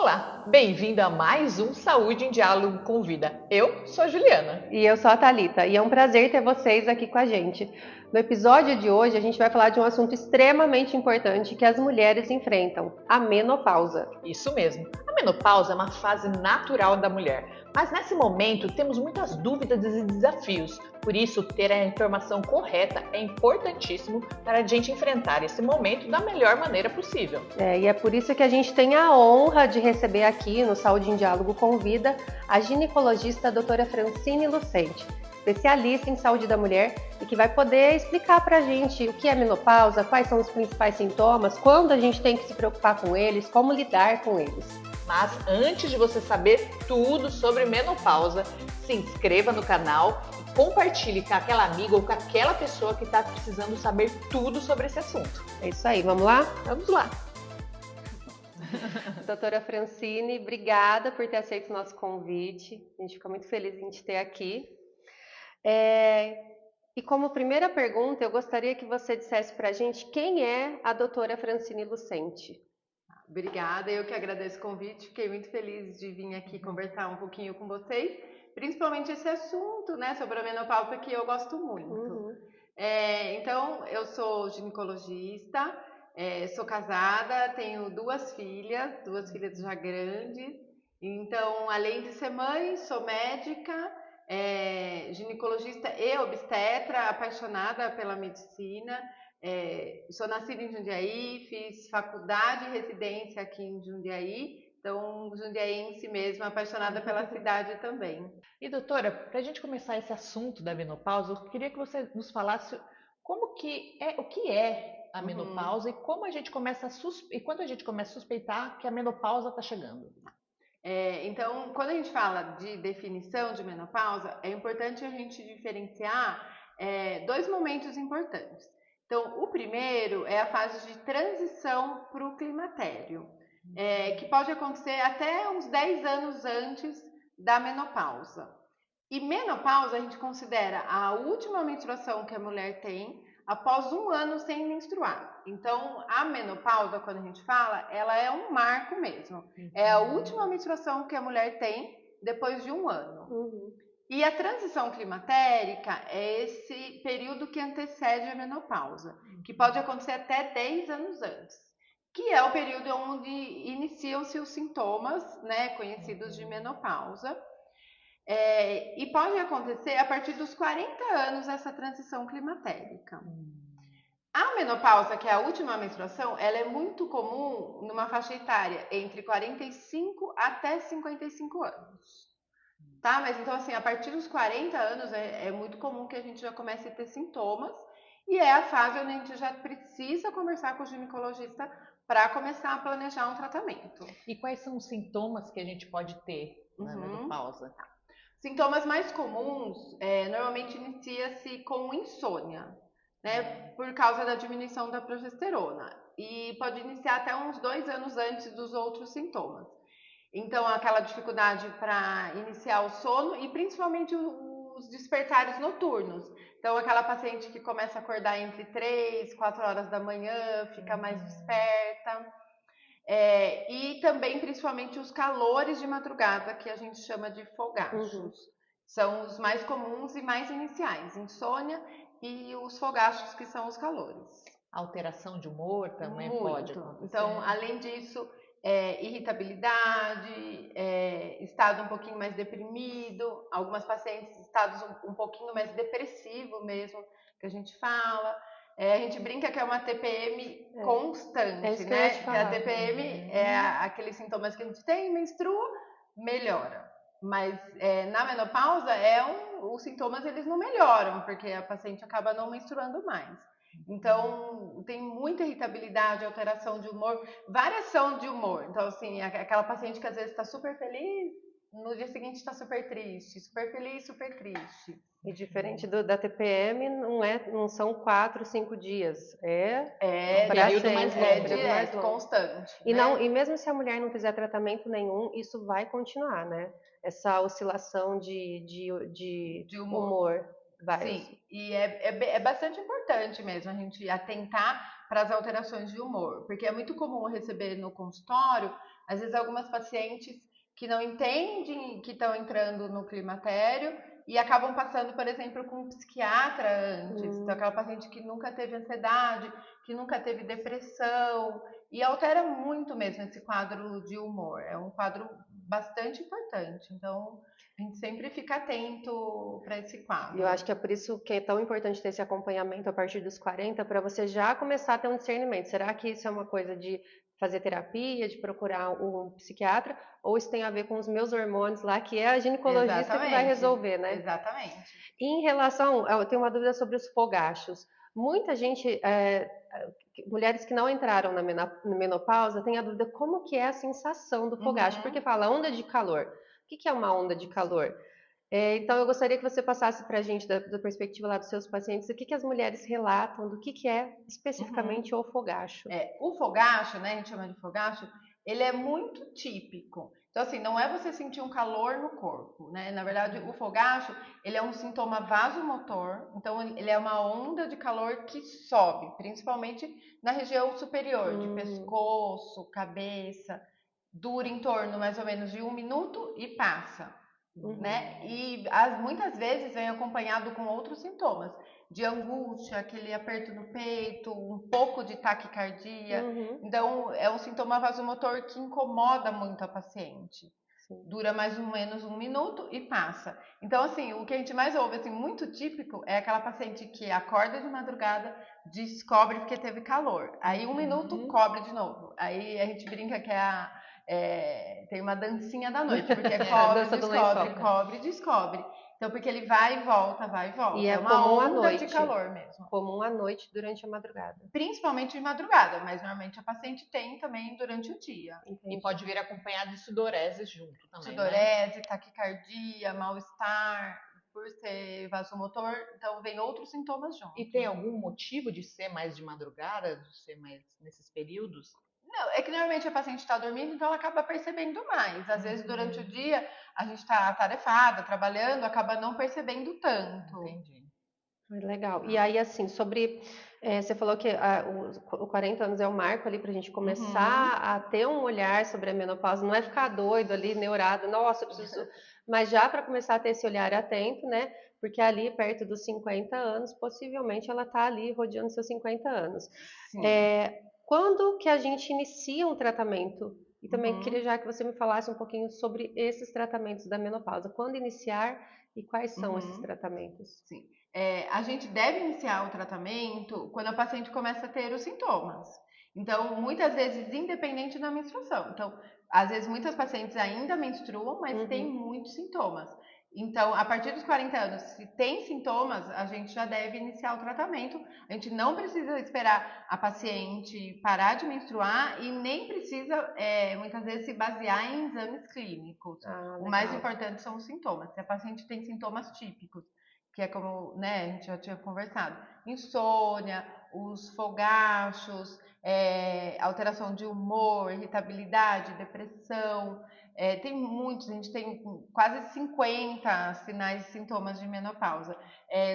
Olá, bem-vindo a mais um Saúde em Diálogo com Vida. Eu sou a Juliana. E eu sou a Thalita, e é um prazer ter vocês aqui com a gente. No episódio de hoje, a gente vai falar de um assunto extremamente importante que as mulheres enfrentam, a menopausa. Isso mesmo, a menopausa é uma fase natural da mulher, mas nesse momento temos muitas dúvidas e desafios. Por isso, ter a informação correta é importantíssimo para a gente enfrentar esse momento da melhor maneira possível. E é por isso que a gente tem a honra de receber aqui no Saúde em Diálogo com Vida a ginecologista doutora Francine Lucente, especialista em saúde da mulher e que vai poder explicar pra gente o que é menopausa, quais são os principais sintomas, quando a gente tem que se preocupar com eles, como lidar com eles. Mas antes de você saber tudo sobre menopausa, se inscreva no canal e compartilhe com aquela amiga ou com aquela pessoa que está precisando saber tudo sobre esse assunto. É isso aí, vamos lá? Vamos lá! Doutora Francine, obrigada por ter aceito o nosso convite. A gente fica muito feliz em te ter aqui. E como primeira pergunta, eu gostaria que você dissesse para a gente quem é a doutora Francine Lucente. Obrigada, eu que agradeço o convite, fiquei muito feliz de vir aqui conversar um pouquinho com vocês, principalmente esse assunto, né, sobre a menopausa que eu gosto muito. Então, eu sou ginecologista, sou casada, tenho duas filhas já grandes, então, além de ser mãe, sou médica, ginecologista e obstetra, apaixonada pela medicina. Sou nascida em Jundiaí, fiz faculdade e residência aqui em Jundiaí, então jundiaense mesmo, apaixonada pela cidade também. E doutora, para a gente começar esse assunto da menopausa, eu queria que você nos falasse o que é a menopausa e como a gente começa e quando a gente começa a suspeitar que a menopausa está chegando. Então, quando a gente fala de definição de menopausa, é importante a gente diferenciar dois momentos importantes. Então, o primeiro é a fase de transição para o climatério, que pode acontecer até uns 10 anos antes da menopausa. E menopausa a gente considera a última menstruação que a mulher tem após um ano sem menstruar. Então, a menopausa, quando a gente fala, ela é um marco mesmo. É a última menstruação que a mulher tem depois de um ano. E a transição climatérica é esse período que antecede a menopausa, que pode acontecer até 10 anos antes, que é o período onde iniciam-se os sintomas, né, conhecidos de menopausa. E pode acontecer a partir dos 40 anos essa transição climatérica. A menopausa, que é a última menstruação, ela é muito comum numa faixa etária entre 45 até 55 anos. Tá? Mas então, assim, a partir dos 40 anos é muito comum que a gente já comece a ter sintomas e é a fase onde a gente já precisa conversar com o ginecologista para começar a planejar um tratamento. E quais são os sintomas que a gente pode ter na menopausa? Sintomas mais comuns, normalmente inicia-se com insônia, né, por causa da diminuição da progesterona. E pode iniciar até uns 2 anos antes dos outros sintomas. Então, aquela dificuldade para iniciar o sono e principalmente os despertares noturnos. Então, aquela paciente que começa a acordar entre 3, 4 horas da manhã, fica mais desperta. E também, principalmente, os calores de madrugada, que a gente chama de fogachos. São os mais comuns e mais iniciais, insônia e os fogachos, que são os calores. Alteração de humor também pode acontecer. Então, além disso, irritabilidade, estado um pouquinho mais deprimido, algumas pacientes estados um pouquinho mais depressivo mesmo, que a gente fala. A gente brinca que é uma TPM constante, né? Que a TPM é aqueles sintomas que a gente tem, menstrua, melhora. Mas na menopausa, os sintomas eles não melhoram, porque a paciente acaba não menstruando mais. Então, tem muita irritabilidade, alteração de humor, variação de humor. Então, assim, aquela paciente que às vezes está super feliz, no dia seguinte está super triste, super feliz, super triste. E diferente da TPM, não são 4, 5 dias. Período mais longo, constante. E mesmo se a mulher não fizer tratamento nenhum, isso vai continuar, né? Essa oscilação de humor. Sim, e é bastante importante mesmo a gente atentar para as alterações de humor, porque é muito comum receber no consultório Às vezes algumas pacientes que não entendem que estão entrando no climatério e acabam passando, por exemplo, com um psiquiatra antes. Então, aquela paciente que nunca teve ansiedade, que nunca teve depressão, e altera muito mesmo esse quadro de humor. É um quadro bastante importante. Então, a gente sempre fica atento para esse quadro. E eu acho que é por isso que é tão importante ter esse acompanhamento a partir dos 40, para você já começar a ter um discernimento. Será que isso é uma coisa de fazer terapia, de procurar um psiquiatra, ou isso tem a ver com os meus hormônios lá, que é a ginecologista que vai resolver, né? Exatamente. E em relação, eu tenho uma dúvida sobre os fogachos. Muita gente, mulheres que não entraram na menopausa, tem a dúvida como que é a sensação do fogacho, porque fala onda de calor. O que é uma onda de calor? Então, eu gostaria que você passasse para a gente, da perspectiva lá dos seus pacientes, o que as mulheres relatam do que é especificamente o fogacho. O fogacho, né, a gente chama de fogacho, ele é muito típico. Então, assim, não é você sentir um calor no corpo, né? Na verdade, o fogacho, ele é um sintoma vasomotor, então ele é uma onda de calor que sobe, principalmente na região superior, de pescoço, cabeça, dura em torno mais ou menos de 1 minuto e passa. Né? E muitas vezes vem acompanhado com outros sintomas, de angústia, aquele aperto no peito, um pouco de taquicardia. Então, é um sintoma vasomotor que incomoda muito a paciente. Sim. Dura mais ou menos 1 minuto e passa. Então, assim, o que a gente mais ouve, assim, muito típico, é aquela paciente que acorda de madrugada, descobre que teve calor. Aí 1 minuto, cobre de novo. Aí a gente brinca que tem uma dancinha da noite, porque cobre, descobre. Então, porque ele vai e volta, vai e volta. E é uma comum onda à noite, de calor mesmo. Comum à noite durante a madrugada. Principalmente de madrugada, mas normalmente a paciente tem também durante o dia. Entendi. E pode vir acompanhado de sudorese junto também, sudorese, taquicardia, mal-estar, por ser vasomotor, então vem outros sintomas juntos. E tem algum motivo de ser mais de madrugada, de ser mais nesses períodos? Não, é que normalmente a paciente está dormindo, então ela acaba percebendo mais. Às vezes, durante o dia, a gente está atarefada, trabalhando, acaba não percebendo tanto. Entendi. Legal. E aí, assim, você falou que os 40 anos é o marco ali para a gente começar a ter um olhar sobre a menopausa, não é ficar doido ali, neurado, nossa, eu preciso. Mas já para começar a ter esse olhar atento, né? Porque ali, perto dos 50 anos, possivelmente ela está ali rodeando seus 50 anos. Quando que a gente inicia um tratamento? E também queria já que você me falasse um pouquinho sobre esses tratamentos da menopausa. Quando iniciar e quais são esses tratamentos? Sim. A gente deve iniciar o tratamento quando a paciente começa a ter os sintomas. Então, muitas vezes, independente da menstruação. Então, às vezes, muitas pacientes ainda menstruam, mas têm muitos sintomas. Então, a partir dos 40 anos, se tem sintomas, a gente já deve iniciar o tratamento. A gente não precisa esperar a paciente parar de menstruar e nem precisa, muitas vezes, se basear em exames clínicos. O mais importante são os sintomas. Se a paciente tem sintomas típicos, que é como, né, a gente já tinha conversado, insônia, os fogachos, alteração de humor, irritabilidade, depressão, tem muitos, a gente tem quase 50 sinais e sintomas de menopausa.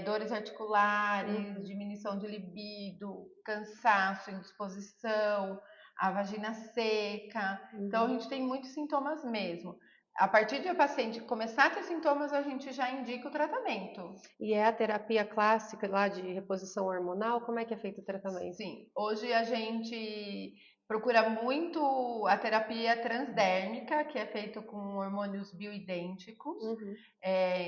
Dores articulares, diminuição de libido, cansaço, indisposição, a vagina seca. Então, a gente tem muitos sintomas mesmo. A partir de a paciente começar a ter sintomas, a gente já indica o tratamento. E é a terapia clássica lá de reposição hormonal? Como é que é feito o tratamento? Sim, hoje a gente procura muito a terapia transdérmica, que é feita com hormônios bioidênticos.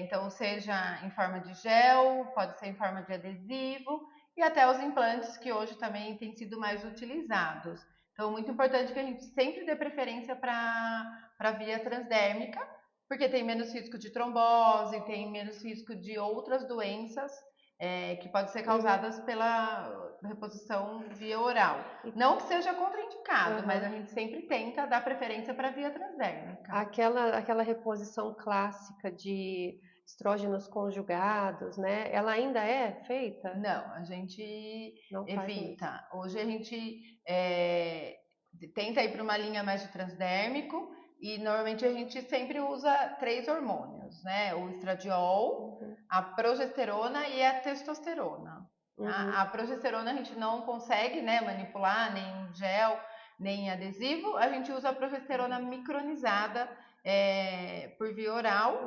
Então, seja em forma de gel, pode ser em forma de adesivo, e até os implantes, que hoje também têm sido mais utilizados. Então, muito importante que a gente sempre dê preferência para a via transdérmica, porque tem menos risco de trombose, tem menos risco de outras doenças que podem ser causadas pela reposição via oral. Não que seja contraindicado, mas a gente sempre tenta dar preferência para a via transdérmica. Aquela reposição clássica de estrógenos conjugados, né? Ela ainda é feita? Não, a gente não evita. Hoje a gente tenta ir para uma linha mais de transdérmico e normalmente a gente sempre usa 3 hormônios, né? O estradiol, a progesterona e a testosterona. A progesterona a gente não consegue, né, manipular, nem gel, nem adesivo, a gente usa a progesterona micronizada por via oral.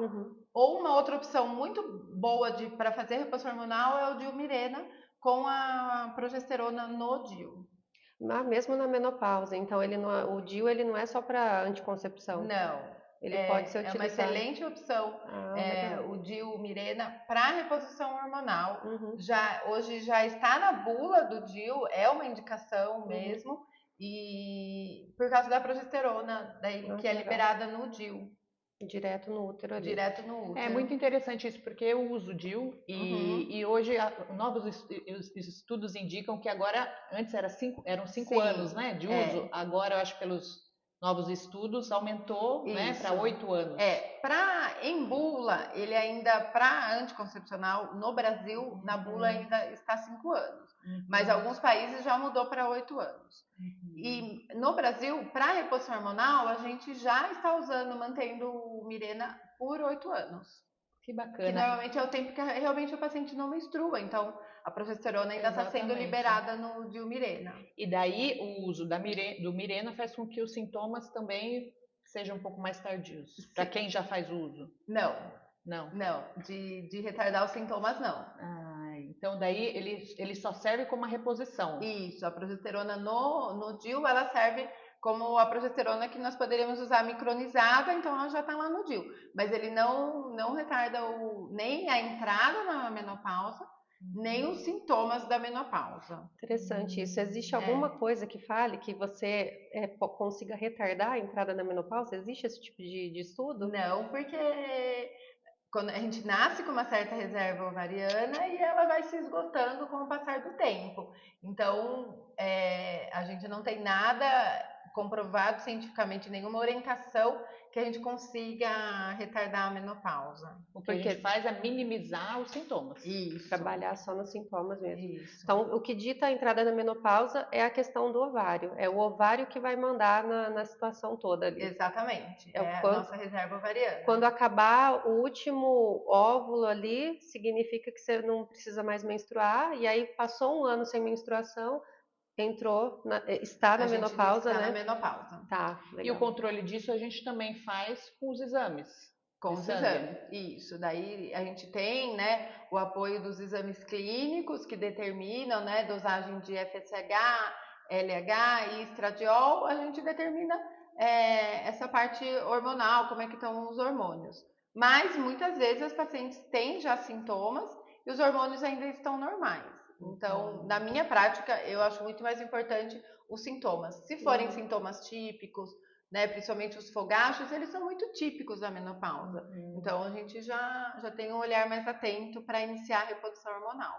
Ou uma outra opção muito boa para fazer reposição hormonal é o Dilmirena com a progesterona no DIU. Mesmo na menopausa, então o DIU ele não é só para anticoncepção? Não. Ele pode ser utilizado. É uma excelente opção, o Dilmirena para reposição hormonal. Hoje já está na bula do DIU, é uma indicação mesmo, e por causa da progesterona, que é liberada no DIU. Direto no útero ali. Direto no útero. É muito interessante isso, porque eu uso DIU e hoje novos estudos indicam que agora, antes eram 5 anos, né, de uso, agora eu acho pelos novos estudos aumentou, né, para 8 anos. Em bula, ele ainda, para anticoncepcional, no Brasil, na bula ainda está 5 anos. Mas alguns países já mudou para 8 anos. E no Brasil, para reposição hormonal, a gente já está mantendo o Mirena por 8 anos. Que bacana. Que normalmente é o tempo que realmente o paciente não menstrua, então a progesterona ainda está sendo liberada no Dilmirena. E daí o uso do Mirena faz com que os sintomas também sejam um pouco mais tardios, para quem já faz uso? Não, de retardar os sintomas não. Então daí ele só serve como uma reposição. Isso, a progesterona no DIU, ela serve como a progesterona que nós poderíamos usar micronizada, então ela já está lá no DIU. Mas ele não retarda nem a entrada na menopausa, nem os sintomas da menopausa. Interessante isso. Existe alguma coisa que fale que você consiga retardar a entrada na menopausa? Existe esse tipo de estudo? Não, porque quando a gente nasce com uma certa reserva ovariana e ela vai se esgotando com o passar do tempo. Então, a gente não tem nada comprovado cientificamente, nenhuma orientação que a gente consiga retardar a menopausa. O que a gente faz é minimizar os sintomas. Isso. Trabalhar só nos sintomas mesmo. Isso. Então, o que dita a entrada na menopausa é a questão do ovário. É o ovário que vai mandar na situação toda ali. Exatamente. A nossa reserva ovariana. Quando acabar o último óvulo ali, significa que você não precisa mais menstruar. E aí, passou um ano sem menstruação, está na menopausa, né? Está na menopausa. Tá, legal. E o controle disso a gente também faz com os exames. Com os exames, isso. Daí a gente tem, né, o apoio dos exames clínicos que determinam, né, dosagem de FSH, LH e estradiol. A gente determina essa parte hormonal, como é que estão os hormônios. Mas muitas vezes as pacientes têm já sintomas e os hormônios ainda estão normais. Então, na minha prática, eu acho muito mais importante os sintomas. Se forem sintomas típicos, né, principalmente os fogachos, eles são muito típicos da menopausa. Então, a gente já tem um olhar mais atento para iniciar a reposição hormonal.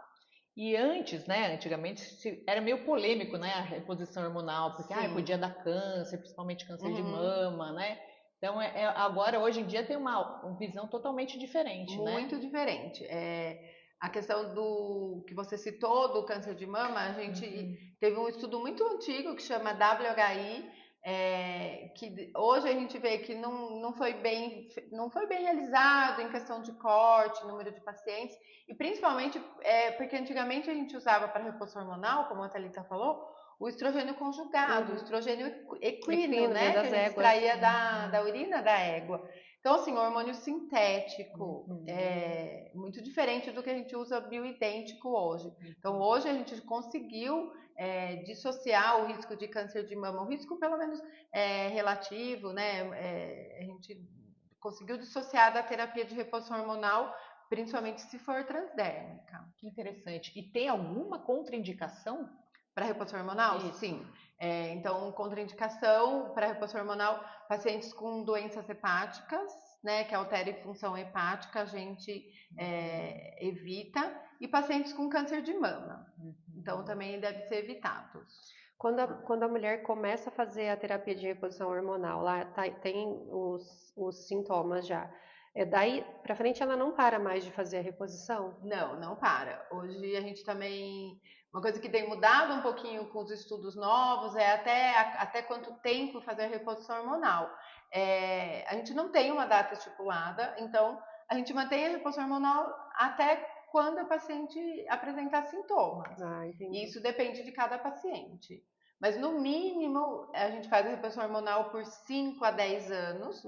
E antes, né, antigamente era meio polêmico, né, a reposição hormonal, porque podia dar câncer, principalmente câncer de mama, né? Então, agora, hoje em dia, tem uma visão totalmente diferente, né? Muito diferente. A questão do que você citou do câncer de mama, a gente teve um estudo muito antigo que chama WHI, que hoje a gente vê que não foi bem realizado em questão de corte, número de pacientes, e principalmente porque antigamente a gente usava para reposição hormonal, como a Thalita falou, o estrogênio conjugado, o estrogênio equino, né, que a gente extraía da urina da égua. Então, assim, hormônio sintético, muito diferente do que a gente usa bioidêntico hoje. Então, hoje a gente conseguiu dissociar o risco de câncer de mama, o risco pelo menos relativo, né? A gente conseguiu dissociar da terapia de reposição hormonal, principalmente se for transdérmica. Que interessante. E tem alguma contraindicação? Para reposição hormonal? Isso. Sim. Então, contraindicação para reposição hormonal, pacientes com doenças hepáticas, né, que alterem função hepática, a gente evita, e pacientes com câncer de mama. Então, também deve ser evitados. Quando a mulher começa a fazer a terapia de reposição hormonal, lá tem os sintomas já. Daí para frente ela não para mais de fazer a reposição? Não para. Hoje a gente também... Uma coisa que tem mudado um pouquinho com os estudos novos é até quanto tempo fazer a reposição hormonal. A gente não tem uma data estipulada, então a gente mantém a reposição hormonal até quando a paciente apresentar sintomas. Entendi. Isso depende de cada paciente. Mas no mínimo a gente faz a reposição hormonal por 5 a 10 anos.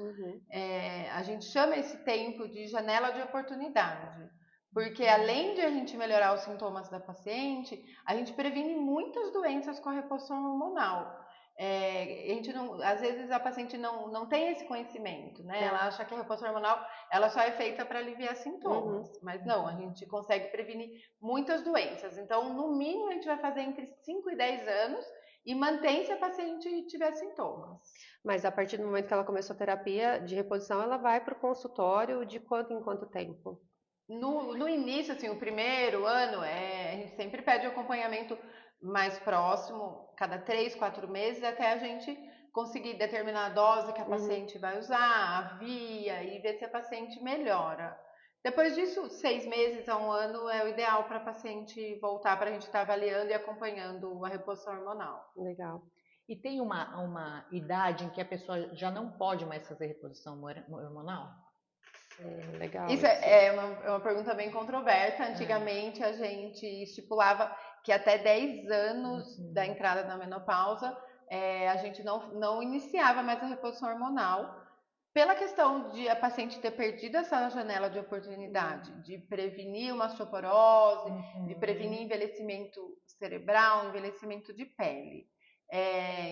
A gente chama esse tempo de janela de oportunidade. Porque além de a gente melhorar os sintomas da paciente, a gente previne muitas doenças com a reposição hormonal. A gente não, às vezes a paciente não tem esse conhecimento, né? Ela acha que a reposição hormonal ela só é feita para aliviar sintomas, mas não, a gente consegue prevenir muitas doenças. Então, no mínimo, a gente vai fazer entre 5 e 10 anos e mantém se a paciente tiver sintomas. Mas a partir do momento que ela começou a terapia de reposição, ela vai para o consultório de quanto em quanto tempo? No início, assim, o primeiro ano, a gente sempre pede acompanhamento mais próximo, cada 3, 4 meses, até a gente conseguir determinar a dose que a paciente vai usar, a via, e ver se a paciente melhora. Depois disso, 6 meses a 1 ano é o ideal para a paciente voltar para a gente estar avaliando e acompanhando a reposição hormonal. Legal. E tem uma idade em que a pessoa já não pode mais fazer reposição hormonal? Legal. Isso é uma pergunta bem controversa. Antigamente a gente estipulava que até 10 anos da entrada da menopausa a gente não iniciava mais a reposição hormonal, pela questão de a paciente ter perdido essa janela de oportunidade, de prevenir uma osteoporose, de prevenir envelhecimento cerebral, envelhecimento de pele.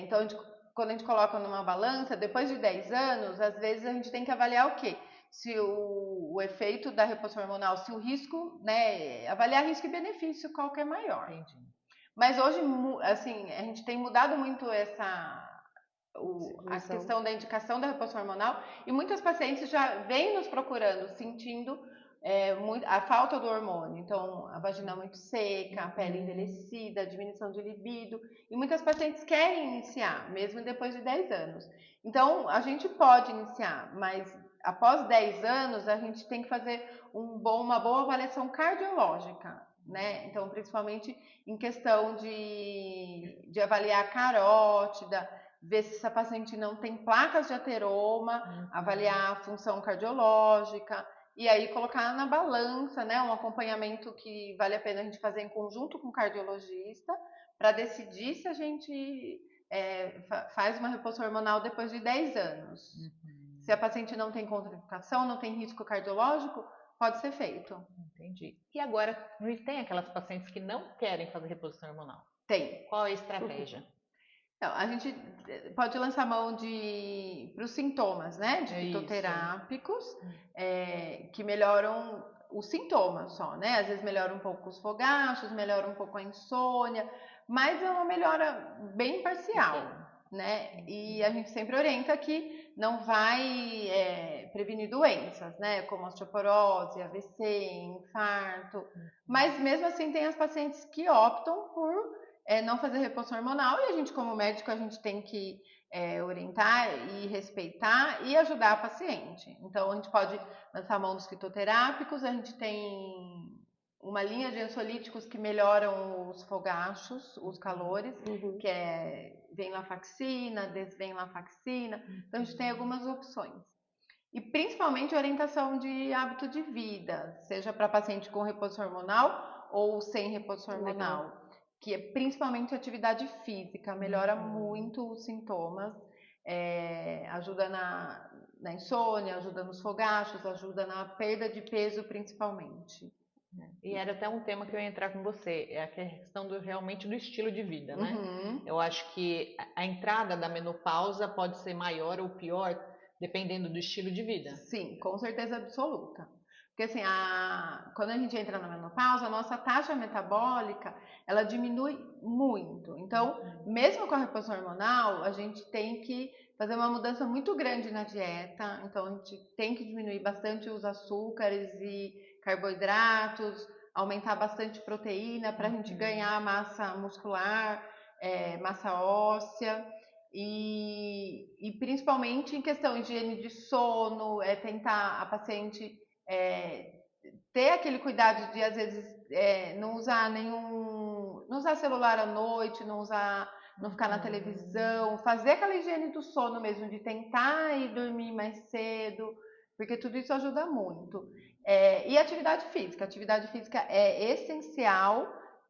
Então, quando a gente coloca numa balança, depois de 10 anos, às vezes a gente tem que avaliar o quê? Se o efeito da reposição hormonal, se o risco, né, avaliar risco e benefício, qual que é maior. Entendi. Mas hoje, assim, a gente tem mudado muito a questão da indicação da reposição hormonal e muitas pacientes já vêm nos procurando, sentindo a falta do hormônio. Então, a vagina muito seca, a pele envelhecida, a diminuição de libido. E muitas pacientes querem iniciar, mesmo depois de 10 anos. Então, a gente pode iniciar, mas após 10 anos, a gente tem que fazer uma boa avaliação cardiológica, né? Então, principalmente em questão de avaliar a carótida, ver se essa paciente não tem placas de ateroma, avaliar a função cardiológica e aí colocar na balança, né, um acompanhamento que vale a pena a gente fazer em conjunto com o cardiologista para decidir se a gente faz uma reposição hormonal depois de 10 anos. Se a paciente não tem contraindicação, não tem risco cardiológico, pode ser feito. Entendi. E agora, tem aquelas pacientes que não querem fazer reposição hormonal? Tem. Qual é a estratégia? Então, a gente pode lançar mão para os sintomas, né? De fitoterápicos, que melhoram os sintomas só, né? Às vezes melhora um pouco os fogachos, melhora um pouco a insônia, mas é uma melhora bem parcial, né? E a gente sempre orienta que não vai prevenir doenças, né? Como osteoporose, AVC, infarto. Mas mesmo assim tem as pacientes que optam por não fazer reposição hormonal e a gente, como médico, a gente tem que orientar e respeitar e ajudar a paciente. Então, a gente pode lançar a mão dos fitoterápicos, a gente tem uma linha de ansiolíticos que melhoram os fogachos, os calores, que é venlafaxina, desvenlafaxina. Então, a gente tem algumas opções. E principalmente orientação de hábito de vida, seja para paciente com reposição hormonal ou sem reposição hormonal. Que é principalmente atividade física, melhora muito os sintomas, ajuda na insônia, ajuda nos fogachos, ajuda na perda de peso principalmente. E era até um tema que eu ia entrar com você, é a questão realmente do estilo de vida, né? Eu acho que a entrada da menopausa pode ser maior ou pior, dependendo do estilo de vida. Sim, com certeza absoluta. Porque assim, quando a gente entra na menopausa, a nossa taxa metabólica, ela diminui muito. Então, mesmo com a reposição hormonal, a gente tem que fazer uma mudança muito grande na dieta. Então, a gente tem que diminuir bastante os açúcares e carboidratos, aumentar bastante proteína para a gente ganhar massa muscular, massa óssea. E principalmente em questão de higiene de sono, tentar a paciente ter aquele cuidado de às vezes não usar não usar celular à noite, não ficar na televisão, fazer aquela higiene do sono mesmo, de tentar ir dormir mais cedo, porque tudo isso ajuda muito. E atividade física é essencial,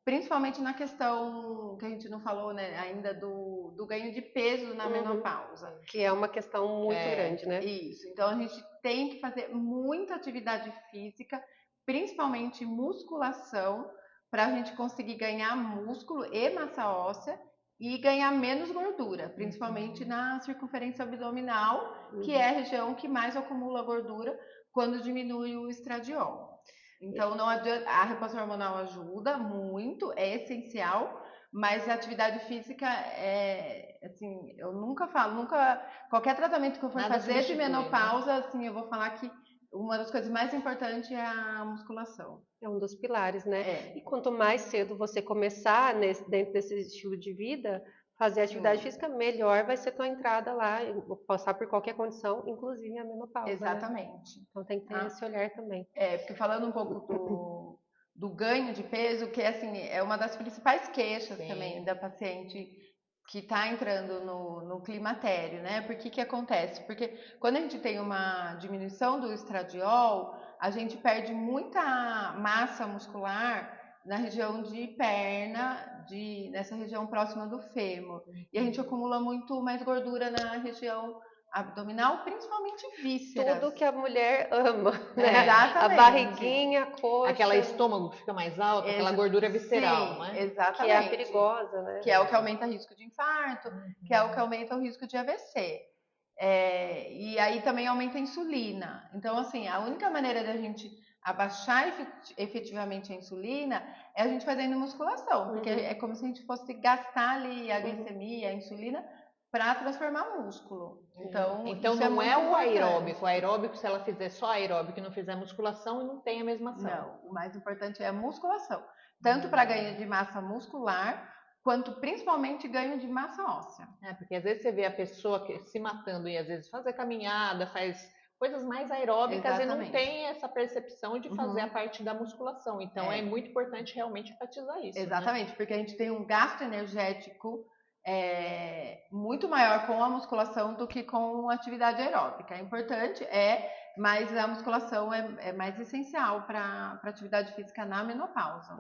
principalmente na questão que a gente não falou, né, ainda do ganho de peso na menopausa. Que é uma questão muito grande, né? Isso. Então a gente tem que fazer muita atividade física, principalmente musculação, para a gente conseguir ganhar músculo e massa óssea e ganhar menos gordura, principalmente na circunferência abdominal, que é a região que mais acumula gordura quando diminui o estradiol. Então não adianta, a reposição hormonal ajuda muito, é essencial, mas a atividade física assim, eu nunca falo, qualquer tratamento que eu for fazer de menopausa, assim, eu vou falar que uma das coisas mais importantes é a musculação. É um dos pilares, né? E quanto mais cedo você começar dentro desse estilo de vida, fazer atividade física, melhor vai ser tua entrada lá, passar por qualquer condição, inclusive a menopausa. Exatamente. Né? Então tem que ter esse olhar também. Porque falando um pouco do ganho de peso, que assim, é uma das principais queixas também da paciente que está entrando no climatério, né? Por que acontece? Porque quando a gente tem uma diminuição do estradiol, a gente perde muita massa muscular na região de perna, nessa região próxima do fêmur. E a gente acumula muito mais gordura na região abdominal, principalmente vísceras. Tudo que a mulher ama, né? Exatamente. A barriguinha, a coxa. Aquela estômago que fica mais alto, aquela gordura visceral, né? Exatamente. Que é a perigosa, né? Que é o que aumenta o risco de infarto, que é o que aumenta o risco de AVC. E aí também aumenta a insulina. Então, assim, a única maneira da gente abaixar efetivamente a insulina é a gente fazendo musculação, porque é como se a gente fosse gastar ali a glicemia, a insulina, para transformar músculo. Então não é o aeróbico. O aeróbico, se ela fizer só aeróbico e não fizer musculação, não tem a mesma ação. Não, o mais importante é a musculação. Tanto para ganho de massa muscular, quanto principalmente ganho de massa óssea. Porque às vezes você vê a pessoa se matando e às vezes fazer caminhada, faz coisas mais aeróbicas. Exatamente. E não tem essa percepção de fazer a parte da musculação. Então é muito importante realmente enfatizar isso. Exatamente, porque a gente tem um gasto energético muito maior com a musculação do que com a atividade aeróbica. É importante, mas a musculação é mais essencial para a atividade física na menopausa.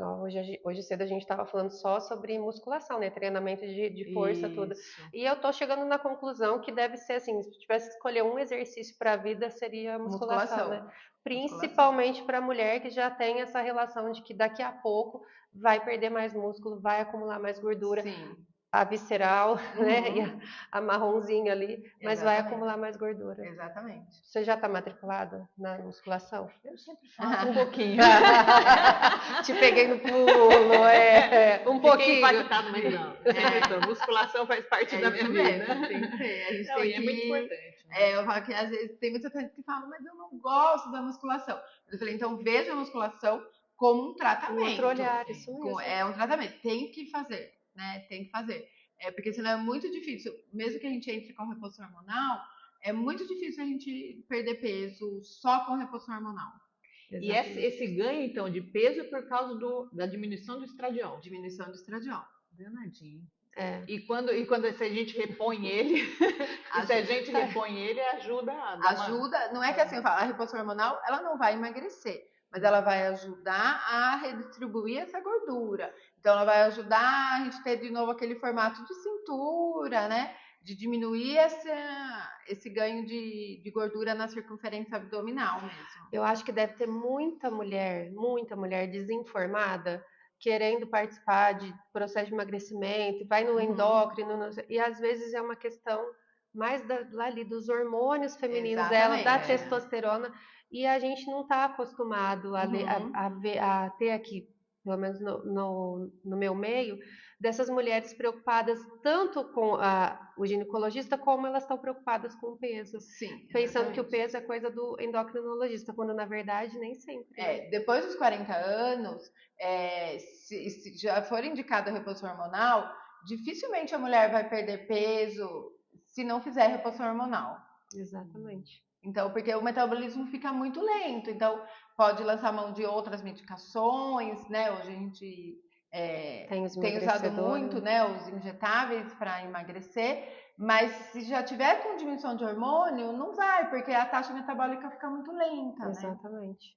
Hoje cedo a gente estava falando só sobre musculação, né? Treinamento de força, tudo. E eu tô chegando na conclusão que deve ser assim, se tivesse que escolher um exercício para a vida, seria a musculação. Né? Principalmente para a mulher que já tem essa relação de que daqui a pouco vai perder mais músculo, vai acumular mais gordura. Sim. A visceral, né? E a marronzinha ali, mas vai acumular mais gordura. Exatamente. Você já está matriculada na musculação? Eu sempre faço um pouquinho. Te peguei no pulo, um pouquinho. Fiquei impactado, mas não. Então, musculação faz parte da minha vida. Tem que ser. A gente é muito importante. Né? Eu falo que às vezes tem muita gente que fala, mas eu não gosto da musculação. Eu falei, então veja a musculação como um tratamento. Um outro olhar, isso mesmo. É um tratamento, tem que fazer. Né? Tem que fazer. Porque senão é muito difícil, mesmo que a gente entre com reposição hormonal, é muito difícil a gente perder peso só com reposição hormonal. Exatamente. E esse ganho, então, de peso é por causa da diminuição do estradiol. Diminuição do estradiol. Danadinho. E quando se a gente repõe ele, ajuda a ajuda, não é que assim, eu falo, a reposição hormonal, ela não vai emagrecer, mas ela vai ajudar a redistribuir essa gordura. Então, ela vai ajudar a gente ter de novo aquele formato de cintura, né? De diminuir esse ganho de gordura na circunferência abdominal mesmo. Eu acho que deve ter muita mulher desinformada, querendo participar de processo de emagrecimento, vai no endócrino, e às vezes é uma questão mais ali dos hormônios femininos dela, da testosterona, e a gente não está acostumado a ter aqui, pelo menos no meu meio, dessas mulheres preocupadas tanto com o ginecologista, como elas estão preocupadas com o peso. Sim, pensando que o peso é coisa do endocrinologista, quando na verdade nem sempre. Né? Depois dos 40 anos, se já for indicada a reposição hormonal, dificilmente a mulher vai perder peso se não fizer reposição hormonal. Exatamente. Então, porque o metabolismo fica muito lento, então pode lançar mão de outras medicações, né? Hoje a gente tem usado muito, né, os injetáveis para emagrecer, mas se já tiver com diminuição de hormônio, não vai, porque a taxa metabólica fica muito lenta. Exatamente.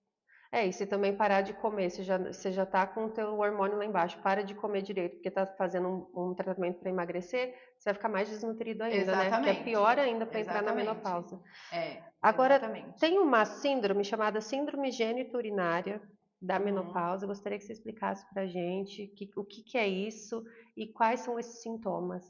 E se também parar de comer, você já tá com o teu hormônio lá embaixo, para de comer direito, porque tá fazendo um tratamento para emagrecer, você vai ficar mais desnutrido ainda, né? Porque é Exatamente. pior ainda para entrar na Exatamente. menopausa. É, Agora, exatamente. tem uma síndrome chamada síndrome genitorinária da Uhum. menopausa. Eu gostaria que você explicasse pra gente o que que é isso e quais são esses sintomas.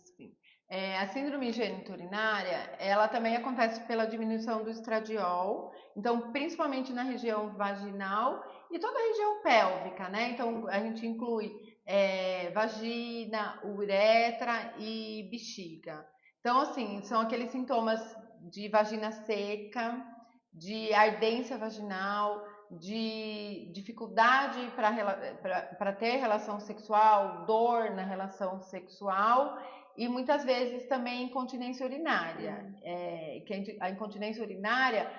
A síndrome geniturinária, ela também acontece pela diminuição do estradiol, então principalmente na região vaginal e toda a região pélvica, né? Então a gente inclui vagina, uretra e bexiga. Então, assim, são aqueles sintomas de vagina seca, de ardência vaginal, de dificuldade para ter relação sexual, dor na relação sexual e muitas vezes também incontinência urinária. Que a incontinência urinária,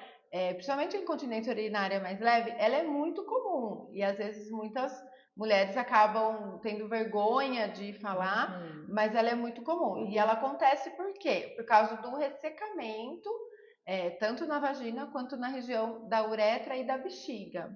principalmente a incontinência urinária mais leve, ela é muito comum e às vezes muitas mulheres acabam tendo vergonha de falar, mas ela é muito comum. E ela acontece por quê? Por causa do ressecamento, tanto na vagina quanto na região da uretra e da bexiga.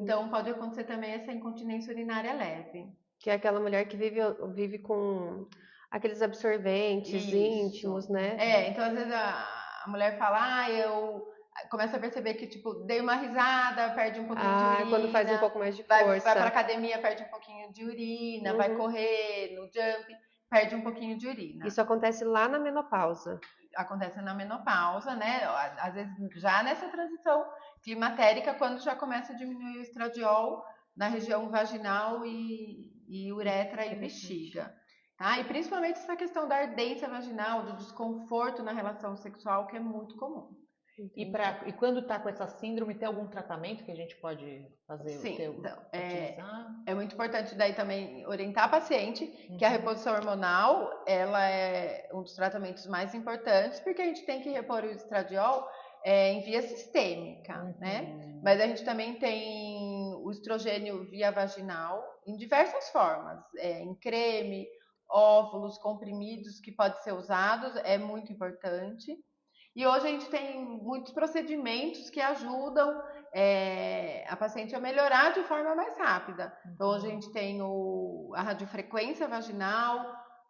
Então pode acontecer também essa incontinência urinária leve. Que é aquela mulher que vive com aqueles absorventes íntimos, né? Então às vezes a mulher fala, eu começo a perceber que, tipo, dei uma risada, perde um pouquinho de urina. Quando faz um pouco mais de vai força. pra academia, perde um pouquinho de urina, vai correr no jump, perde um pouquinho de urina. Isso acontece lá na menopausa. Acontece na menopausa, né? Às vezes já nessa transição climatérica, quando já começa a diminuir o estradiol na região vaginal e uretra e bexiga. Tá? E principalmente essa questão da ardência vaginal, do desconforto na relação sexual, que é muito comum. E quando está com essa síndrome, tem algum tratamento que a gente pode fazer? Sim, então, utilizar? é muito importante daí também orientar a paciente que a reposição hormonal, ela é um dos tratamentos mais importantes, porque a gente tem que repor o estradiol em via sistêmica, né? Mas a gente também tem o estrogênio via vaginal em diversas formas, em creme, óvulos, comprimidos que pode ser usados, é muito importante. E hoje a gente tem muitos procedimentos que ajudam a paciente a melhorar de forma mais rápida. Então, hoje a gente tem a radiofrequência vaginal,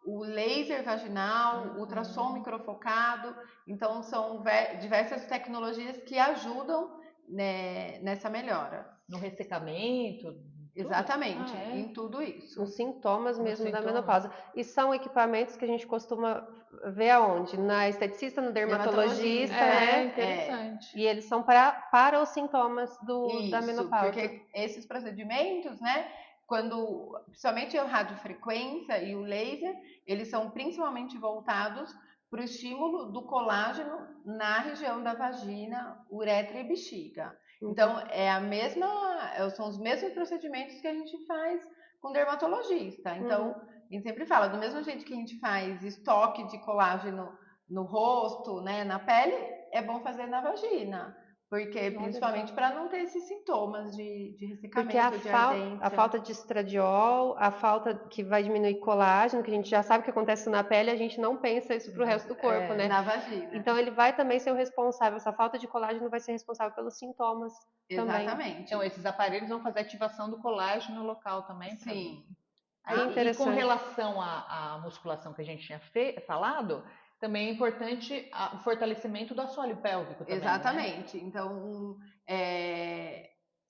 o laser vaginal, o ultrassom microfocado. Então, são diversas tecnologias que ajudam, né, nessa melhora. No ressecamento? Exatamente, em tudo isso. Os sintomas mesmo da menopausa. E são equipamentos que a gente costuma ver aonde? Na esteticista, no dermatologista, né? Interessante. E eles são para os sintomas da menopausa. Porque esses procedimentos, né, principalmente a radiofrequência e o laser, eles são principalmente voltados para o estímulo do colágeno na região da vagina, uretra e bexiga. Então, são os mesmos procedimentos que a gente faz com dermatologista. Então, a gente sempre fala, do mesmo jeito que a gente faz estoque de colágeno no rosto, né, na pele, é bom fazer na vagina. Porque, principalmente para não ter esses sintomas de ressecamento, porque de ardência. a falta de estradiol, a falta que vai diminuir colágeno, que a gente já sabe que acontece na pele, a gente não pensa isso pro resto do corpo, né? Na vagina. Então ele vai também ser o responsável, essa falta de colágeno vai ser responsável pelos sintomas também. Exatamente. Então esses aparelhos vão fazer ativação do colágeno local também? Sim. E com relação à musculação que a gente tinha falado, também é importante o fortalecimento do assoalho pélvico também, exatamente. Né? Então,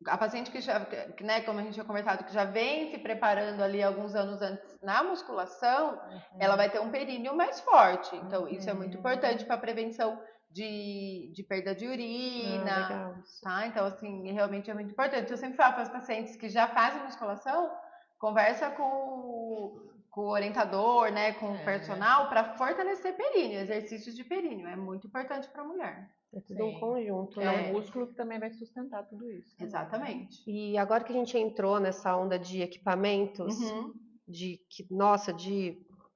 a paciente que já, né, como a gente tinha conversado, que já vem se preparando ali alguns anos antes na musculação, ela vai ter um períneo mais forte. Então, isso é muito importante para a prevenção de perda de urina. Tá? Então, assim, realmente é muito importante. Eu sempre falo para as pacientes que já fazem musculação, conversa com o orientador, né, com o personal, para fortalecer períneo, exercícios de períneo. É muito importante para a mulher. É tudo um conjunto, né? É o músculo que também vai sustentar tudo isso. Exatamente. E agora que a gente entrou nessa onda de equipamentos, de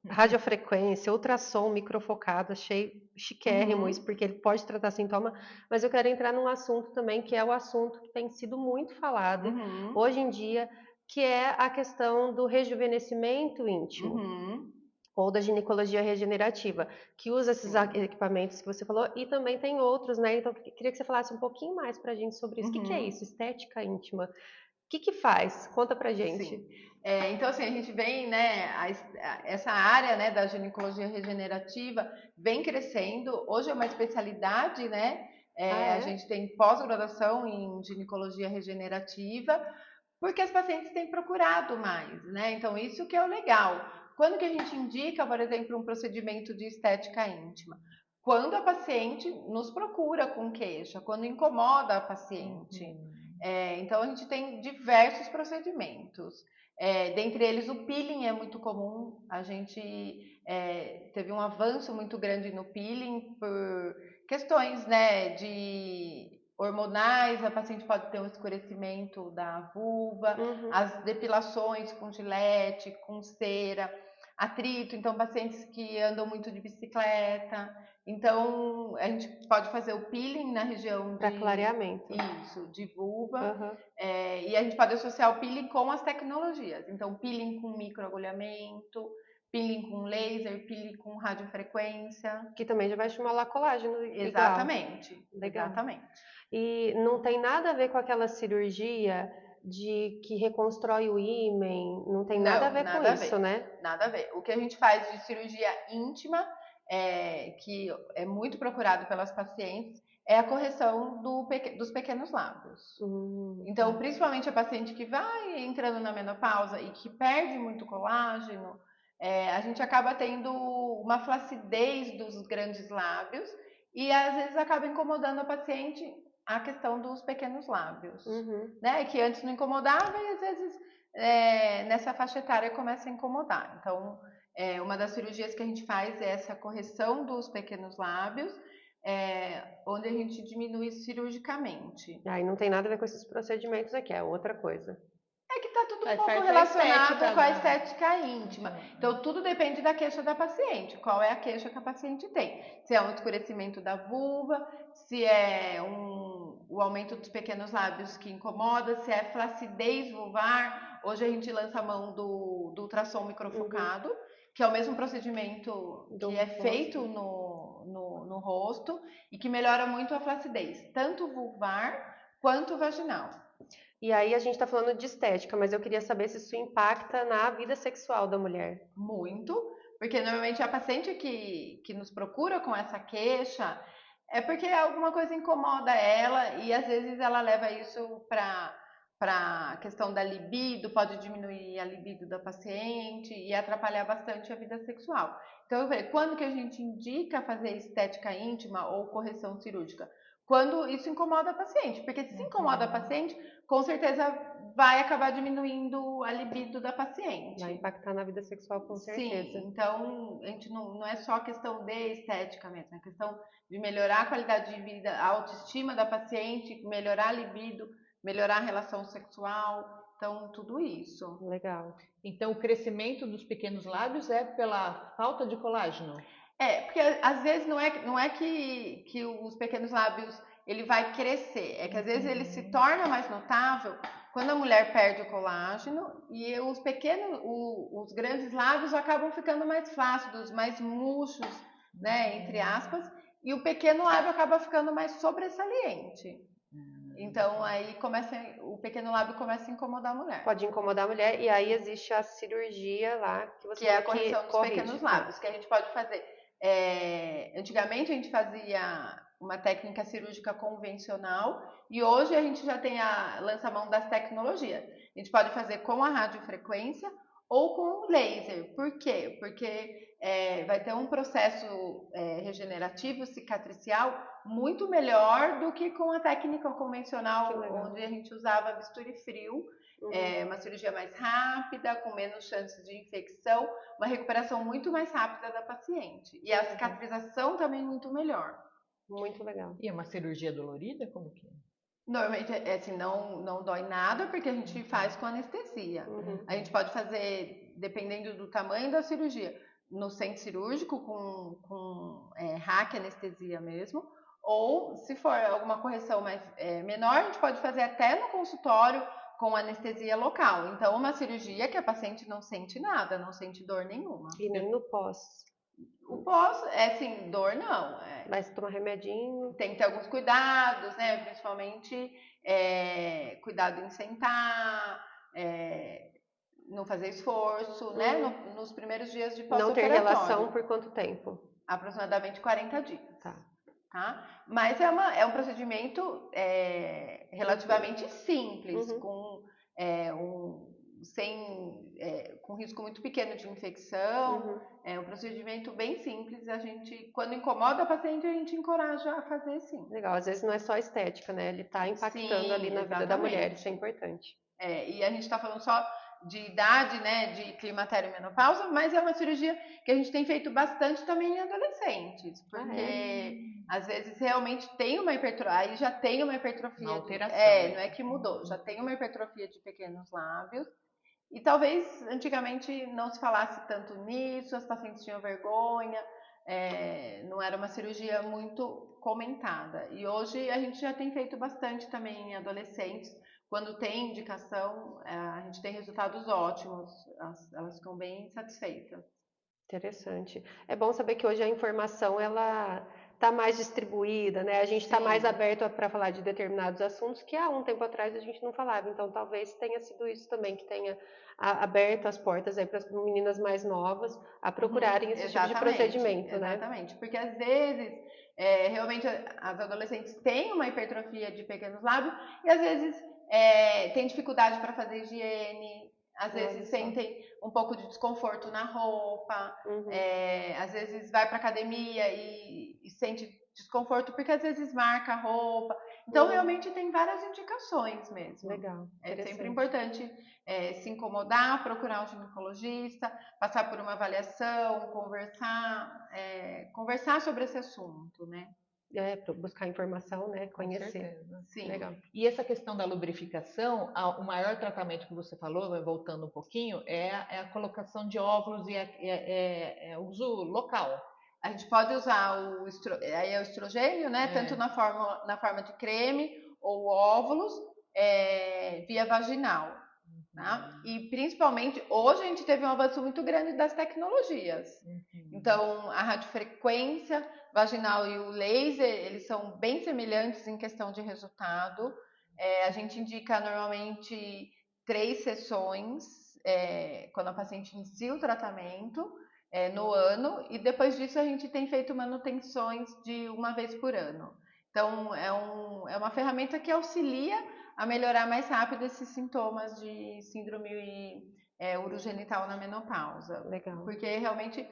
radiofrequência, ultrassom microfocado, achei chiquérrimo isso, porque ele pode tratar sintoma, mas eu quero entrar num assunto também, que é o assunto que tem sido muito falado hoje em dia, que é a questão do rejuvenescimento íntimo. ou da ginecologia regenerativa, que usa esses equipamentos que você falou, e também tem outros, né? Então, eu queria que você falasse um pouquinho mais pra gente sobre isso. O que que é isso? Estética íntima. O que que faz? Conta pra gente. Sim. Então, assim, a gente vem, né, essa área, né, da ginecologia regenerativa vem crescendo. Hoje é uma especialidade, né? A gente tem pós-graduação em ginecologia regenerativa, porque as pacientes têm procurado mais, né? Então, isso que é o legal. Quando que a gente indica, por exemplo, um procedimento de estética íntima? Quando a paciente nos procura com queixa, quando incomoda a paciente. Então, a gente tem diversos procedimentos. Dentre eles, o peeling é muito comum. A gente teve um avanço muito grande no peeling por questões, né, de hormonais. A paciente pode ter um escurecimento da vulva, as depilações com gilete, com cera, atrito, então pacientes que andam muito de bicicleta. Então, a gente pode fazer o peeling na região Para clareamento. Isso, de vulva. E a gente pode associar o peeling com as tecnologias. Então, peeling com microagulhamento, peeling com laser, peeling com radiofrequência. Que também já vai estimular colágeno. Exatamente. Igual. Legal. Exatamente. E não tem nada a ver com aquela cirurgia de que reconstrói o ímen, não tem nada a ver com isso, né? Nada a ver. O que a gente faz de cirurgia íntima, que é muito procurado pelas pacientes, é a correção dos pequenos lábios. Então, principalmente a paciente que vai entrando na menopausa e que perde muito colágeno, a gente acaba tendo uma flacidez dos grandes lábios e às vezes acaba incomodando a paciente a questão dos pequenos lábios, né? Que antes não incomodava e às vezes nessa faixa etária começa a incomodar. Então, uma das cirurgias que a gente faz é essa correção dos pequenos lábios, onde a gente diminui cirurgicamente. Aí não tem nada a ver com esses procedimentos aqui, é outra coisa. É que tá tudo um pouco relacionado com a estética íntima. Então, tudo depende da queixa da paciente. Qual é a queixa que a paciente tem? Se é um escurecimento da vulva, se é o aumento dos pequenos lábios que incomoda, se é flacidez vulvar. Hoje a gente lança a mão do ultrassom microfocado, que é o mesmo procedimento que é feito no rosto e que melhora muito a flacidez, tanto vulvar quanto vaginal. E aí a gente está falando de estética, mas eu queria saber se isso impacta na vida sexual da mulher. Muito, porque normalmente a paciente que nos procura com essa queixa é porque alguma coisa incomoda ela e às vezes ela leva isso para a questão da libido, pode diminuir a libido da paciente e atrapalhar bastante a vida sexual. Então, eu falei, quando que a gente indica fazer estética íntima ou correção cirúrgica? Quando isso incomoda a paciente, porque se incomoda a paciente, com certeza vai acabar diminuindo a libido da paciente. Vai impactar na vida sexual, com certeza. Sim, então a gente não é só questão de estética mesmo, é questão de melhorar a qualidade de vida, a autoestima da paciente, melhorar a libido, melhorar a relação sexual, então tudo isso. Legal. Então o crescimento dos pequenos lábios é pela falta de colágeno? Porque às vezes não é que os pequenos lábios ele vai crescer, é que às vezes ele se torna mais notável quando a mulher perde o colágeno e os grandes lábios acabam ficando mais flácidos, mais murchos, né, entre aspas, e o pequeno lábio acaba ficando mais sobressalente. Então aí o pequeno lábio começa a incomodar a mulher. Pode incomodar a mulher e aí existe a cirurgia lá que é a correção dos pequenos lábios, que a gente pode fazer. Antigamente a gente fazia uma técnica cirúrgica convencional e hoje a gente já tem a lança-mão das tecnologias. A gente pode fazer com a radiofrequência ou com o laser. Por quê? Porque vai ter um processo regenerativo, cicatricial, muito melhor do que com a técnica convencional, onde a gente usava bisturi frio. Uma cirurgia mais rápida, com menos chances de infecção, uma recuperação muito mais rápida da paciente. E a cicatrização também muito melhor. Muito legal. E é uma cirurgia dolorida? Como que é? Normalmente, assim, não dói nada, porque a gente faz com anestesia. A gente pode fazer, dependendo do tamanho da cirurgia, no centro cirúrgico, com hack anestesia mesmo, ou se for alguma correção mais menor, a gente pode fazer até no consultório, com anestesia local. Então, uma cirurgia que a paciente não sente nada, não sente dor nenhuma. E nem no pós. O pós, assim, dor não. Vai se tomar remedinho. Tem que ter alguns cuidados, né? Principalmente cuidado em sentar, não fazer esforço, né? Nos primeiros dias de Não ter pós-operatório. relação por quanto tempo? Aproximadamente 40 dias. Tá. Mas é um procedimento relativamente simples, com com risco muito pequeno de infecção. É um procedimento bem simples. A gente, quando incomoda a paciente, a gente encoraja a fazer sim. Legal, às vezes não é só estética, né? Ele está impactando ali na vida da mulher, isso é importante. E a gente está falando só de idade, né, de climatério e menopausa, mas é uma cirurgia que a gente tem feito bastante também em adolescentes, porque às vezes realmente tem uma hipertrofia, aí já tem uma hipertrofia, uma alteração, não é que mudou, já tem uma hipertrofia de pequenos lábios, e talvez antigamente não se falasse tanto nisso, as pacientes tinham vergonha, não era uma cirurgia muito comentada, e hoje a gente já tem feito bastante também em adolescentes. Quando tem indicação, a gente tem resultados ótimos, elas ficam bem satisfeitas. Interessante. É bom saber que hoje a informação ela está mais distribuída, né? A gente está mais aberto para falar de determinados assuntos que há um tempo atrás a gente não falava. Então, talvez tenha sido isso também que tenha aberto as portas aí para as meninas mais novas a procurarem esse tipo de procedimento, né? Exatamente, porque às vezes realmente as adolescentes têm uma hipertrofia de pequenos lábios e às vezes tem dificuldade para fazer higiene, às vezes sentem um pouco de desconforto na roupa, às vezes vai para academia e sente desconforto porque às vezes marca a roupa. Então, realmente tem várias indicações mesmo. Legal. É sempre importante se incomodar, procurar um ginecologista, passar por uma avaliação, conversar sobre esse assunto, né? Buscar informação, né? Conhecer. Sim. Legal. E essa questão da lubrificação, o maior tratamento que você falou, voltando um pouquinho, é a colocação de óvulos e uso local. A gente pode usar o estrogênio, né? Tanto na forma de creme ou óvulos via vaginal. Tá? E principalmente, hoje a gente teve um avanço muito grande das tecnologias. Então, a radiofrequência vaginal e o laser, eles são bem semelhantes em questão de resultado. A gente indica normalmente 3 sessões quando a paciente inicia o tratamento no ano, e depois disso a gente tem feito manutenções de 1 vez por ano. Então, é uma ferramenta que auxilia a melhorar mais rápido esses sintomas de síndrome urogenital na menopausa. Legal. Porque realmente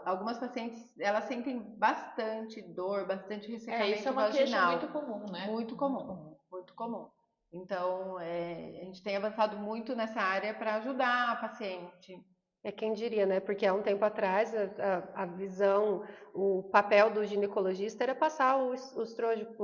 algumas pacientes elas sentem bastante dor, bastante ressecamento isso é uma vaginal. queixa muito comum, né? Muito comum. Então, a gente tem avançado muito nessa área para ajudar a paciente. Quem diria, né? Porque há um tempo atrás a visão, o papel do ginecologista era passar o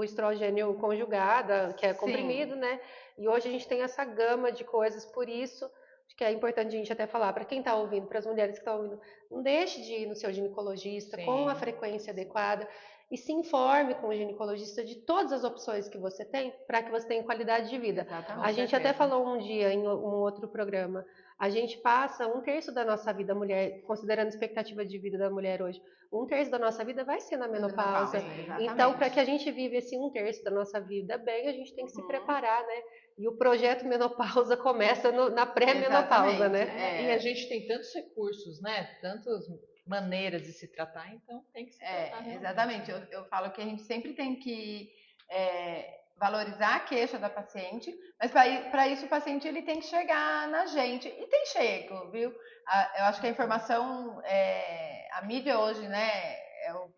estrogênio conjugado, que é comprimido, né? E hoje a gente tem essa gama de coisas, por isso acho que é importante a gente até falar para quem está ouvindo, para as mulheres que estão ouvindo, não deixe de ir no seu ginecologista com a frequência adequada e se informe com o ginecologista de todas as opções que você tem para que você tenha qualidade de vida. A gente até falou um dia em um outro programa. A gente passa 1/3 da nossa vida, mulher, considerando a expectativa de vida da mulher hoje, 1/3 da nossa vida vai ser na menopausa. Então, para que a gente viva esse 1/3 da nossa vida bem, a gente tem que se preparar, né? E o projeto menopausa começa na pré-menopausa, né? E a gente tem tantos recursos, né? Tantas maneiras de se tratar, então tem que se tratar. Exatamente. Eu falo que a gente sempre tem que valorizar a queixa da paciente, mas para isso o paciente ele tem que chegar na gente, e tem chego, viu? Eu acho que a informação, a mídia hoje, né,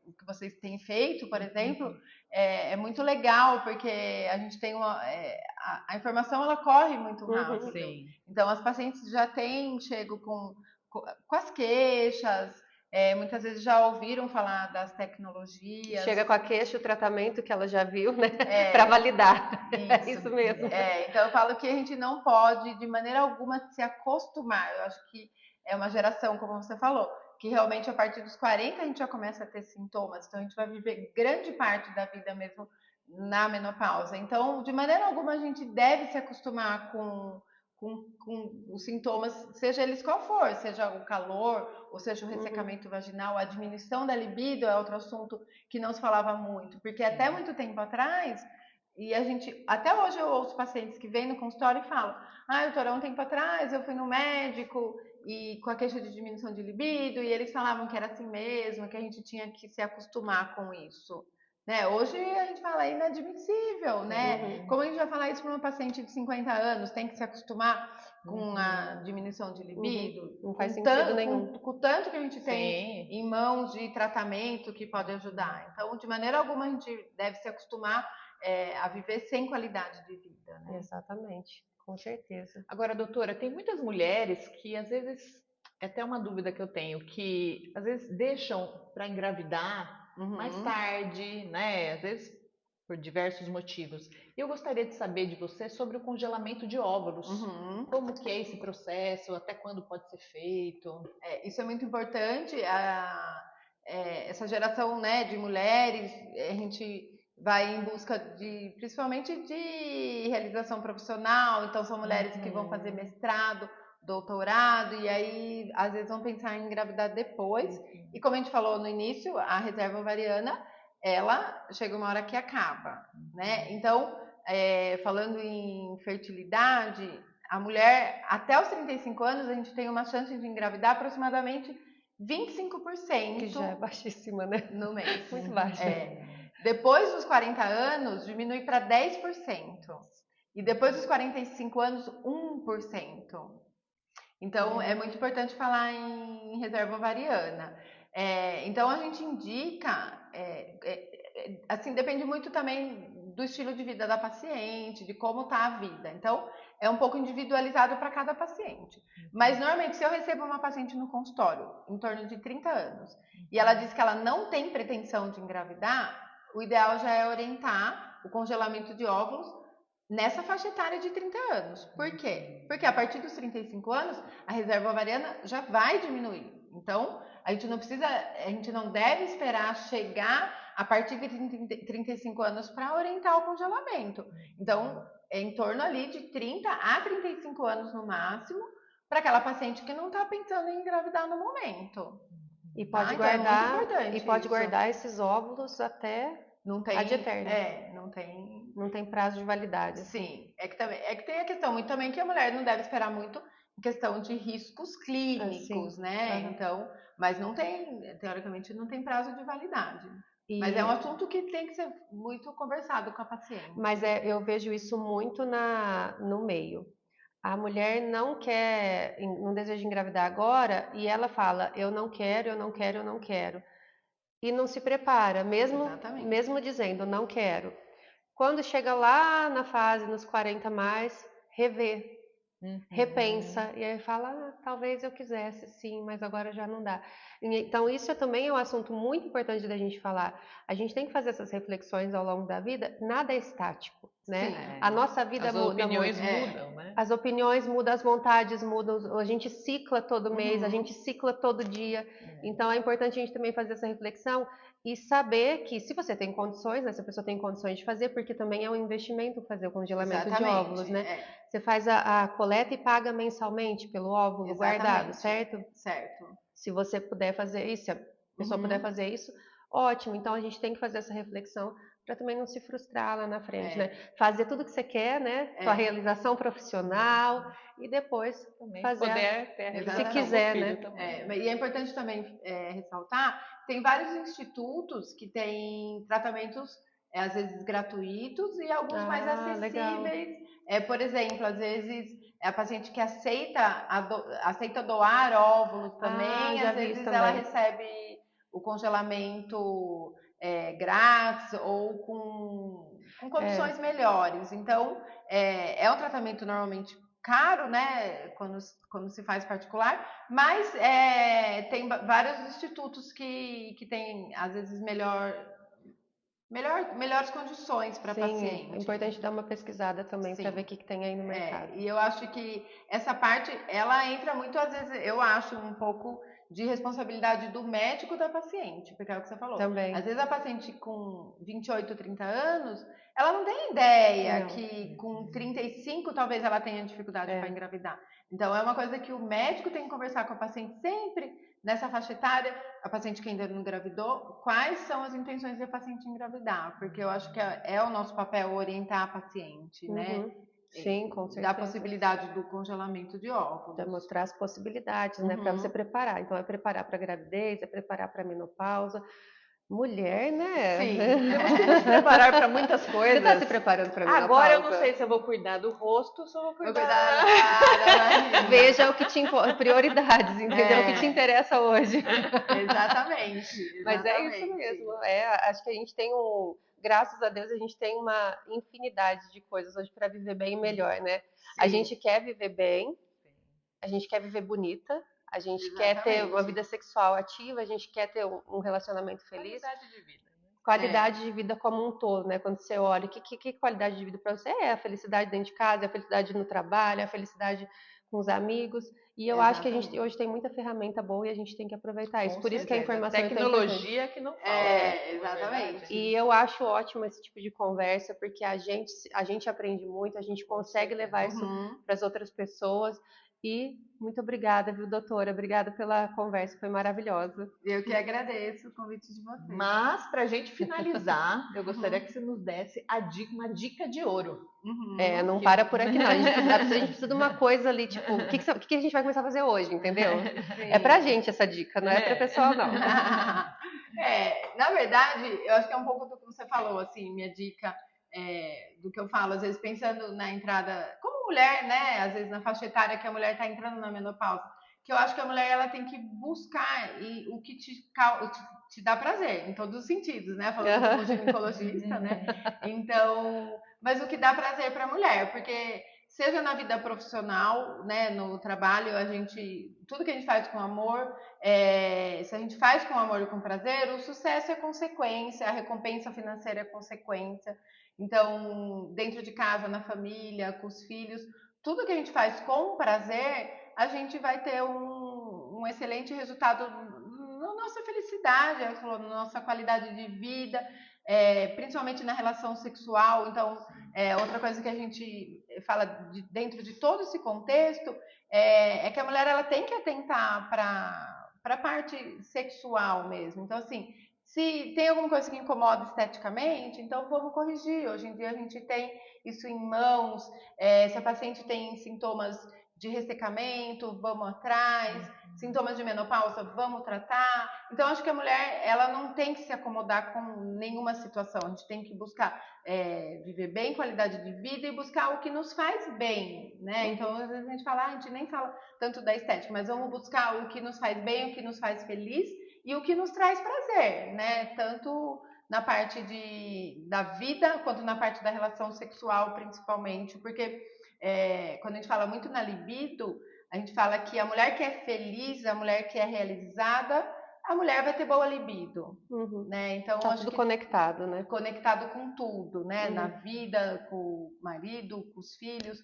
o que vocês têm feito, por exemplo, é muito legal, porque a gente tem a informação ela corre muito rápido. Então as pacientes já têm chego com as queixas, muitas vezes já ouviram falar das tecnologias. Chega com a queixa, o tratamento que ela já viu, né? Para validar. Isso mesmo. Então eu falo que a gente não pode, de maneira alguma, se acostumar. Eu acho que é uma geração, como você falou, que realmente a partir dos 40 a gente já começa a ter sintomas. Então a gente vai viver grande parte da vida mesmo na menopausa. Então, de maneira alguma, a gente deve se acostumar com os sintomas, seja eles qual for, seja o calor, ou seja o ressecamento vaginal, a diminuição da libido é outro assunto que não se falava muito, porque até muito tempo atrás, e a gente, até hoje eu ouço pacientes que vêm no consultório e falam, doutora, um tempo atrás eu fui no médico e com a queixa de diminuição de libido, e eles falavam que era assim mesmo, que a gente tinha que se acostumar com isso. Né? Hoje a gente fala é inadmissível, né? Como a gente vai falar isso para uma paciente de 50 anos, tem que se acostumar com a diminuição de libido, Não faz sentido nenhum. com o tanto que a gente tem Sim. em mãos de tratamento que pode ajudar. Então, de maneira alguma, a gente deve se acostumar a viver sem qualidade de vida. Né? Exatamente, com certeza. Agora, doutora, tem muitas mulheres que às vezes, é até uma dúvida que eu tenho, que às vezes deixam para engravidar mais tarde, né? Às vezes por diversos motivos. Eu gostaria de saber de você sobre o congelamento de óvulos. Como que é esse processo? Até quando pode ser feito? Isso é muito importante. Essa geração, né, de mulheres, a gente vai em busca de, principalmente de realização profissional. Então são mulheres que vão fazer mestrado, doutorado, e aí às vezes vão pensar em engravidar depois. E como a gente falou no início, a reserva ovariana, ela chega uma hora que acaba, né? Então, falando em fertilidade, a mulher, até os 35 anos, a gente tem uma chance de engravidar aproximadamente 25%. Que já é baixíssima, né? No mês. Muito baixa. Depois dos 40 anos, diminui para 10%. E depois dos 45 anos, 1%. Então, é muito importante falar em reserva ovariana. Então, a gente indica, assim, depende muito também do estilo de vida da paciente, de como está a vida. Então, é um pouco individualizado para cada paciente. Mas, normalmente, se eu recebo uma paciente no consultório, em torno de 30 anos, e ela diz que ela não tem pretensão de engravidar, o ideal já é orientar o congelamento de óvulos nessa faixa etária de 30 anos. Por quê? Porque a partir dos 35 anos, a reserva ovariana já vai diminuir. Então, a gente não deve esperar chegar a partir de 35 anos para orientar o congelamento. Então, é em torno ali de 30 a 35 anos no máximo, para aquela paciente que não está pensando em engravidar no momento. E pode Então é guardar, muito importante e pode isso. guardar esses óvulos até Não tem, ad eterno. não tem prazo de validade. Sim, é que tem a questão muito também que a mulher não deve esperar muito em questão de riscos clínicos, né? Então, mas não tem, teoricamente, não tem prazo de validade. Mas é um assunto que tem que ser muito conversado com a paciente. Mas eu vejo isso muito no meio. A mulher não deseja engravidar agora e ela fala, eu não quero, eu não quero, eu não quero. E não se prepara, mesmo dizendo, não quero. Quando chega lá na fase, nos 40 mais, revê, repensa, e aí fala, talvez eu quisesse, sim, mas agora já não dá. Então, isso também é um assunto muito importante da gente falar. A gente tem que fazer essas reflexões ao longo da vida, nada é estático, né? Sim. A nossa vida muda muito. As opiniões mudam, né? As opiniões mudam, as vontades mudam, a gente cicla todo mês, a gente cicla todo dia. Então, é importante a gente também fazer essa reflexão e saber que se você tem condições, né, se a pessoa tem condições de fazer, porque também é um investimento fazer o congelamento de óvulos, né? Você faz a coleta e paga mensalmente pelo óvulo guardado, certo? Certo. Se você puder fazer isso, se a pessoa puder fazer isso, ótimo. Então a gente tem que fazer essa reflexão para também não se frustrar lá na frente, né? Fazer tudo que você quer, né? Sua realização profissional e depois também fazer se quiser, né? E é importante também ressaltar, tem vários institutos que têm tratamentos às vezes gratuitos e alguns mais acessíveis. Por exemplo, às vezes a paciente que aceita doar óvulos também, às vezes ela recebe o congelamento grátis ou com condições melhores. Então, é um tratamento normalmente caro, né, quando se faz particular, mas tem vários institutos que têm, às vezes, melhores condições para paciente. É importante dar uma pesquisada também para ver o que tem aí no mercado. E eu acho que essa parte, ela entra muito, às vezes, eu acho um pouco de responsabilidade do médico da paciente, porque é o que você falou. Também. Às vezes a paciente com 28, 30 anos, ela não tem ideia Não. que com 35 talvez ela tenha dificuldade É. para engravidar. Então é uma coisa que o médico tem que conversar com a paciente sempre nessa faixa etária, a paciente que ainda não engravidou, quais são as intenções da paciente engravidar, porque eu acho que é o nosso papel orientar a paciente, né? Sim, com certeza. Da possibilidade do congelamento de óvulos. Para mostrar as possibilidades, né? Para você preparar. Então, é preparar para a gravidez, é preparar para a menopausa. Mulher, né? Sim. Temos que nos preparar para muitas Você coisas. está se preparando para a menopausa? Agora eu não sei se eu vou cuidar do rosto ou se eu vou cuidar da barriga. Veja o que te importa, prioridades, entendeu? O que te interessa hoje. Exatamente. Mas é isso mesmo. Acho que a gente tem graças a Deus, a gente tem uma infinidade de coisas hoje para viver bem e melhor, né? Sim. A gente quer viver bem, a gente quer viver bonita, a gente quer ter uma vida sexual ativa, a gente quer ter um relacionamento feliz. Qualidade de vida. Qualidade de vida como um todo, né? Quando você olha, que qualidade de vida para você é? A felicidade dentro de casa, a felicidade no trabalho, a felicidade com os amigos. E eu acho que a gente hoje tem muita ferramenta boa e a gente tem que aproveitar isso. Por isso que a informação é tão importante. Tecnologia que não falta. Exatamente. E eu acho ótimo esse tipo de conversa, porque a gente aprende muito, a gente consegue levar isso para as outras pessoas. E muito obrigada, viu, doutora? Obrigada pela conversa, foi maravilhosa. Eu que agradeço o convite de vocês. Mas, para a gente finalizar, eu gostaria que você nos desse uma dica de ouro. Não para por aqui não. A gente precisa de uma coisa ali, tipo, o que a gente vai começar a fazer hoje, entendeu? Sim. É pra gente essa dica, não é pra pessoal, não. Na verdade, eu acho que é um pouco do que você falou, assim, minha dica do que eu falo, às vezes pensando na entrada, como mulher, né, às vezes na faixa etária que a mulher está entrando na menopausa, que eu acho que a mulher ela tem que buscar o que te dá prazer, em todos os sentidos, né, falando como ginecologista, né, então, mas o que dá prazer para a mulher, porque seja na vida profissional, né, no trabalho, tudo que a gente faz com amor, se a gente faz com amor e com prazer, o sucesso é consequência, a recompensa financeira é consequência. Então, dentro de casa, na família, com os filhos, tudo que a gente faz com prazer, a gente vai ter um excelente resultado na nossa felicidade, na nossa qualidade de vida, principalmente na relação sexual. Então, outra coisa que a gente fala dentro de todo esse contexto é que a mulher ela tem que atentar para a parte sexual mesmo. Então, assim, se tem alguma coisa que incomoda esteticamente, então vamos corrigir. Hoje em dia a gente tem isso em mãos. Se a paciente tem sintomas de ressecamento, vamos atrás. Sintomas de menopausa, vamos tratar. Então, acho que a mulher ela não tem que se acomodar com nenhuma situação. A gente tem que buscar viver bem, qualidade de vida e buscar o que nos faz bem, né? Então, às vezes a gente fala, a gente nem fala tanto da estética, mas vamos buscar o que nos faz bem, o que nos faz feliz e o que nos traz prazer, né? Tanto na parte da vida, quanto na parte da relação sexual, principalmente, porque quando a gente fala muito na libido, a gente fala que a mulher que é feliz, a mulher que é realizada, a mulher vai ter boa libido, né? Então, tá tudo conectado, né? Conectado com tudo, né? Na vida, com o marido, com os filhos.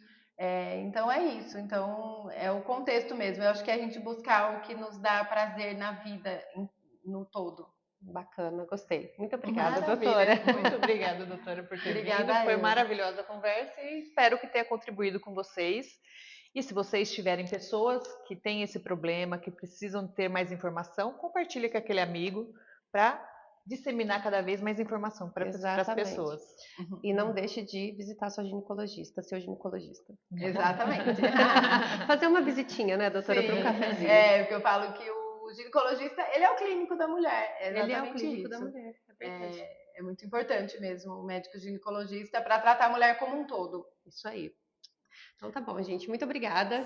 Então é isso, então é o contexto mesmo. Eu acho que é a gente buscar o que nos dá prazer na vida no todo. Bacana, gostei. Muito obrigada, Maravilha. doutora. Muito obrigada, doutora, por ter vindo. Foi maravilhosa a conversa e espero que tenha contribuído com vocês. E se vocês tiverem pessoas que têm esse problema, que precisam ter mais informação, compartilhe com aquele amigo para disseminar cada vez mais informação para as pessoas. E não deixe de visitar seu ginecologista. Exatamente. Fazer uma visitinha, né, doutora, para um cafezinho. Porque eu falo que o ginecologista, ele é o clínico da mulher. Ele é o clínico da mulher. É muito importante mesmo o médico ginecologista para tratar a mulher como um todo. Isso aí. Então tá bom, gente. Muito obrigada.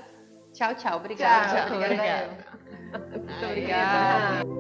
Tchau, tchau. Obrigada. Tchau, obrigada. Muito obrigada.